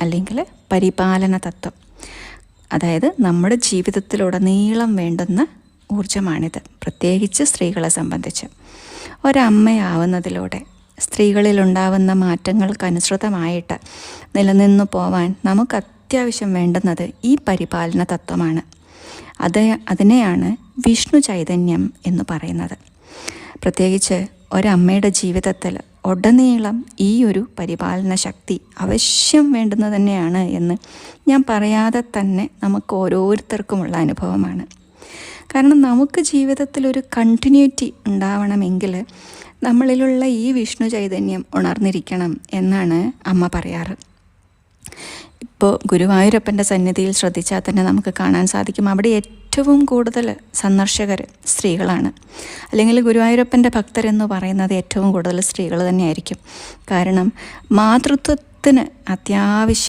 അല്ലെങ്കിൽ പരിപാലന തത്വം. അതായത് നമ്മുടെ ജീവിതത്തിലുടനീളം വേണ്ടുന്ന ഊർജ്ജമാണിത്, പ്രത്യേകിച്ച് സ്ത്രീകളെ സംബന്ധിച്ച്. ഒരമ്മയാവുന്നതിലൂടെ സ്ത്രീകളിലുണ്ടാവുന്ന മാറ്റങ്ങൾക്കനുസൃതമായിട്ട് നിലനിന്നു പോവാൻ നമുക്ക് അത്യാവശ്യം വേണ്ടുന്നത് ഈ പരിപാലന തത്വമാണ്. അതിനെയാണ് വിഷ്ണു ചൈതന്യം എന്ന് പറയുന്നത്. പ്രത്യേകിച്ച് ഒരമ്മയുടെ ജീവിതത്തിൽ ഉടനീളം ഈ ഒരു പരിപാലന ശക്തി അവശ്യം വേണ്ടുന്നത് തന്നെയാണ് എന്ന് ഞാൻ പറയാതെ തന്നെ നമുക്ക് ഓരോരുത്തർക്കുമുള്ള അനുഭവമാണ്. കാരണം നമുക്ക് ജീവിതത്തിലൊരു കണ്ടിന്യൂറ്റി ഉണ്ടാവണമെങ്കിൽ നമ്മളിലുള്ള ഈ വിഷ്ണു ചൈതന്യം ഉണർന്നിരിക്കണം എന്നാണ് അമ്മ പറയാറ്. ഇപ്പോൾ ഗുരുവായൂരപ്പൻ്റെ സന്നിധിയിൽ ശ്രദ്ധിച്ചാൽ തന്നെ നമുക്ക് കാണാൻ സാധിക്കും, അവിടെ ഏറ്റവും കൂടുതൽ സന്ദർശകർ സ്ത്രീകളാണ്. അല്ലെങ്കിൽ ഗുരുവായൂരപ്പൻ്റെ ഭക്തരെന്ന് പറയുന്നത് ഏറ്റവും കൂടുതൽ സ്ത്രീകൾ തന്നെയായിരിക്കും. കാരണം മാതൃത്വത്തിന് അത്യാവശ്യം